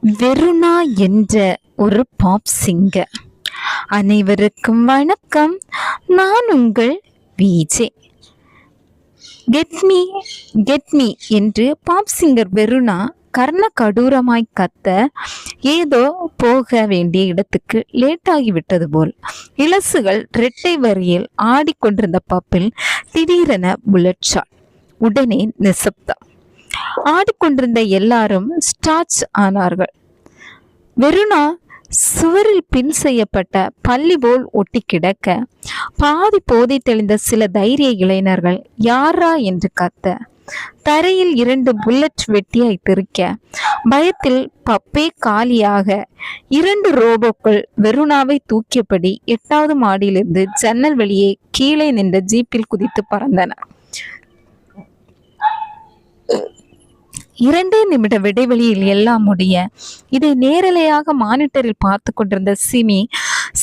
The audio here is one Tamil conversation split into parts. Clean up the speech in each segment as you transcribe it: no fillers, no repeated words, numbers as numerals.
வெருணா என்ற ஒரு பாப் சிங்கர். அனைவருக்கும் வணக்கம். நான் உங்கள் விஜே. கெட் மீ என்று பாப் சிங்கர் வெருணா கர்ண கடூரமாய் கத்த ஏதோ போக வேண்டிய இடத்துக்கு லேட்டாகிவிட்டது போல் இலசுகள் இரட்டை வரியில் ஆடிக்கொண்டிருந்த பப்பில் திடீரென புல்லட் ஷாட். உடனே நிசப்தம். ஆடிக்கொண்டிருந்த எல்லாரும் ஸ்டார்ச் ஆனார்கள். வெருணா சுவரில் பின் செய்யப்பட்ட பள்ளி போல் ஒட்டி கிடக்க பாதி போதை தெளிந்த சில தைரிய இளைஞர்கள் யாரா என்று கத்த, தரையில் 2 புல்லட் வெட்டியாய் திருக்க, பயத்தில் பப்பே காலியாக 2 ரோபோக்கள் வெருணாவை தூக்கியபடி 8வது மாடியிலிருந்து ஜன்னல் வெளியே கீழே நின்ற ஜீப்பில் குதித்து பறந்தன. 2 நிமிட இடைவெளியில் எல்லாம் முடிய இதை நேரலையாக மானிட்டரில் பார்த்து கொண்டிருந்த சிமி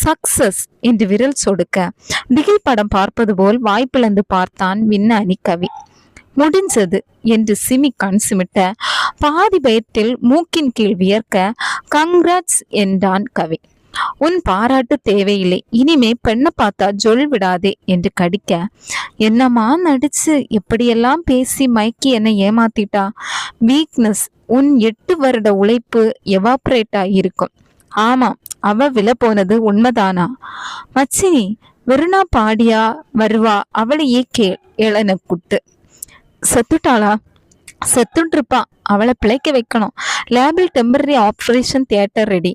சக்சஸ் என்று விரல் சொடுக்க திகில் படம் பார்ப்பது போல் வாய்ப்பிழந்து பார்த்தான் விண்ணாணி கவி. முடிஞ்சது என்று சிமி கண் சிமிட்ட பாதி பயத்தில் மூக்கின் கீழ் வியர்க்க கங்க்ராட்ஸ் என்றான் கவி. உன் பாராட்டு தேவையில்லை, இனிமே பெண்ணை பார்த்தா ஜொல் விடாதே என்று கடிக்க, என்னம்மா நடிச்சு எப்படியெல்லாம் பேசி மைக்கி என்னை ஏமாத்திட்டா. வீக்னஸ், உன் 8 வருட உழைப்பு எவாப்ரேட் ஆகியிருக்கும். ஆமாம், அவ விலை போனது உண்மைதானா? மச்சினி, வெறுனா பாடியா வருவா, அவளையே கேள். எழன குட்டு. செத்துட்டாளா? செத்துட்ருப்பா, அவளை பிழைக்க வைக்கணும். லேபில் temporary operation theatre ready.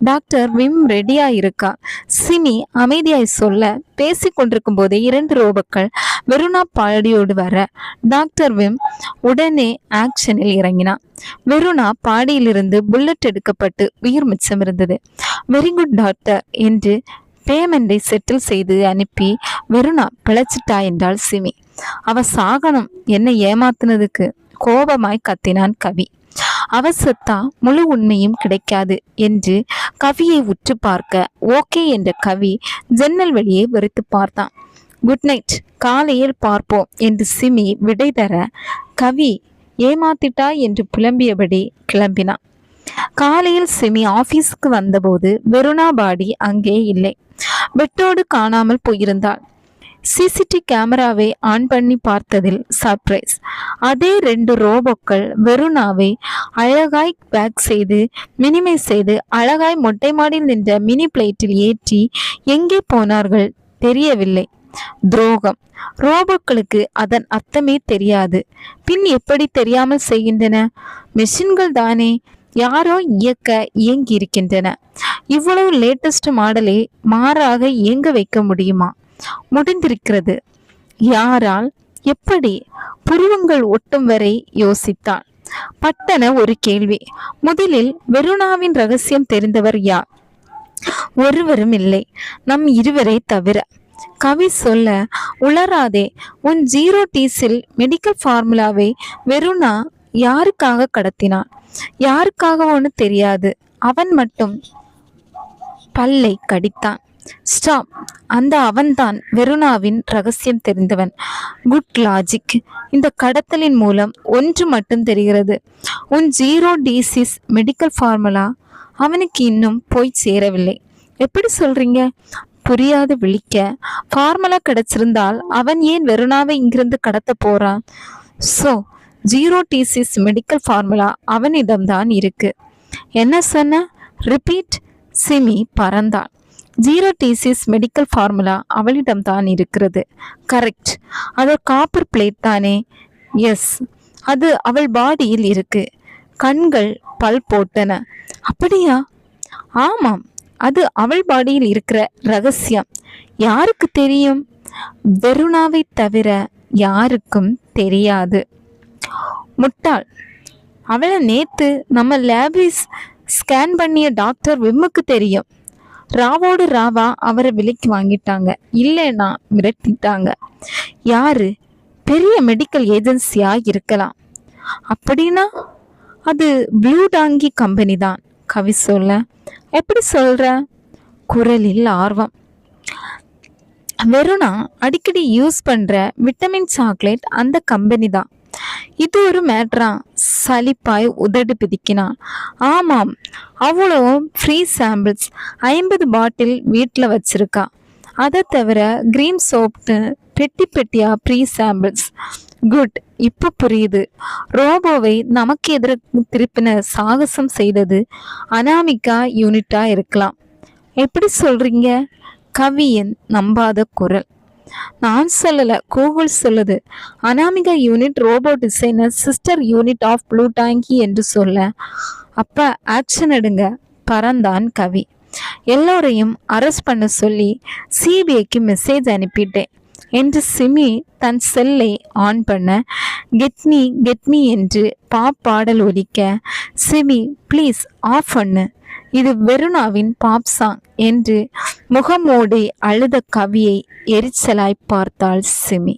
Doctor Vim ரெடியா இருக்கா. சிமி அமைதியாய் சொல்ல, பேசி கொண்டிருக்கும் போதே 2 ரோபோக்கள் வெருணா பாடியோடு வர டாக்டர் விம் உடனே ஆக்ஷனில் இறங்கினான். வெருணா பாடியிலிருந்து புல்லட் எடுக்கப்பட்டு உயிர் மிச்சம் இருந்தது. வெரி குட் டாக்டர் என்று பேமெண்டை செட்டில் செய்து அனுப்பி வெருணா பிழைச்சிட்டா என்றாள் சிமி. அவ சாகனம், என்னை ஏமாத்தினதுக்கு கோபமாய் கத்தினான் கவி. அவ செத்தா முழு உண்மையும் கிடைக்காது என்று கவியை உற்று பார்க்க ஓகே என்ற கவி ஜன்னல் வழியே வெறித்து பார்த்தான். குட் நைட், காலையில் பார்ப்போம் என்று சிமி விடை தர கவி ஏமாத்திட்டா என்று புலம்பியபடி கிளம்பினான். காலையில் சிமி ஆபீஸுக்கு வந்தபோது வெருணா பாடி அங்கே இல்லை. பெட்டோடு காணாமல் போயிருந்தாள். சிசிடி கேமராவை ஆன் பண்ணி பார்த்ததில் சர்ப்ரைஸ். அதே 2 ரோபோக்கள் வெருணாவை அழகாய் பேக் செய்து மினிமைஸ் செய்து அழகாய் மொட்டை மாடியில் நின்ற மினி பிளேட்டில் ஏற்றி எங்கே போனார்கள் தெரியவில்லை. துரோகம். ரோபோக்களுக்கு அதன் அர்த்தமே தெரியாது. பின் எப்படி தெரியாமல் செய்கின்றன? மெஷின்கள் தானே, யாரோ இயக்க இயங்கி இருக்கின்றன. இவ்வளவு லேட்டஸ்ட் மாடலை மாறாக இயங்க வைக்க முடியுமா? முடிந்திருக்கிறது. யாரால்? எப்படி? புருவங்கள் ஒட்டும் வரை யோசித்தான். பட்டன ஒரு கேள்வி. முதலில் வெருணாவின் ரகசியம் தெரிந்தவர் யார்? ஒருவரும் இல்லை, நம் இருவரை தவிர. கவி சொல்ல, உளராதே. உன் 0 டீஸில் மெடிக்கல் ஃபார்முலாவை வெருணா யாருக்காக கடத்தினான்? யாருக்காகவோன்னு தெரியாது. அவன் மட்டும் பல்லை கடித்தான். ஸ்டாப். அந்த அவன்தான் வெருணாவின் ரகசியம் தெரிந்தவன். Good logic. இந்த கடத்தலின் மூலம் ஒன்று மட்டும் தெரிகிறது. உன் 0 டீசிஸ் மெடிக்கல் ஃபார்முலா அவனுக்கு இன்னும் போய் சேரவில்லை. எப்படி சொல்றீங்க? புரியாது விழிக்க. ஃபார்முலா கிடைச்சிருந்தால் அவன் ஏன் வெருணாவை இங்கிருந்து கடத்த போறான்? ஸோ 0 டீசிஸ் மெடிக்கல் ஃபார்முலா அவனிடம்தான் இருக்கு. என்ன சொன்ன? ரிப்பீட். சிமி பறந்தான். 0 டீசிஸ் மெடிக்கல் ஃபார்முலா அவளிடம்தான் இருக்கிறது. கரெக்ட். அது காப்பர் பிளேட் தானே? எஸ், அது அவள் பாடியில் இருக்கு. கண்கள் பல் போட்டன. அப்படியா? ஆமாம், அது அவள் பாடியில் இருக்கிற ரகசியம். யாருக்கு தெரியும்? வெருணாவை தவிர யாருக்கும் தெரியாது. முட்டாள். அவளை நேத்து நம்ம லேபில் ஸ்கேன் பண்ணிய டாக்டர் விம்முக்கு தெரியும். ராவோடு ராவா அவரை விலைக்கு வாங்கிட்டாங்க. இல்லைன்னா மிரட்டிட்டாங்க. யாரு? பெரிய மெடிக்கல் ஏஜென்சியா இருக்கலாம். அப்படின்னா அது ப்ளூ டாங்கி கம்பெனி தான். கவி சொல்ல. எப்படி சொல்ற? குரலில் ஆர்வம். வெறுனா அடிக்கடி யூஸ் பண்ற விட்டமின் சாக்லேட் அந்த கம்பெனி தான். இது ஒரு மேட்ரா? சலிப்பாய் உதடு பிதுக்கினான். ஆமாம், அவ்வளவும் ஃப்ரீ சாம்பிள்ஸ் 50 பாட்டில் வீட்டில் வச்சிருக்கா. அதை தவிர கிரீன் சோப்னு பெட்டி பெட்டியா ப்ரீ சாம்பிள்ஸ். குட், இப்போ புரியுது. ரோபோவை நமக்கு எதிராக திருப்பின சாகசம் செய்தது அனாமிகா யூனிட்டா இருக்கலாம். எப்படி சொல்றீங்க? கவியின் நம்பாத குரல். நான் சொல்லல, கூகுள் சொல்லுது. Anamika unit robot designer sister unit of blue donkey என்று சொல்ல. அப்ப ஆக்ஷன் எடுங்க, பறந்தான் கவி. எல்லோரையும் அரெஸ்ட் பண்ண சொல்லி சிபிஐக்கு மெசேஜ் அனுப்பிட்டேன் என்று சிமி தன் செல்லை ஆன் பண்ண கெட்மி என்று பாப் பாடல் ஒலிக்க, சிமி ப்ளீஸ் ஆஃப் பண்ணு, இது வெறுனாவின் பாப் சாங் என்று முகமோடி அழுத கவியை எரிச்சலாய் பார்த்தாள் சிமி.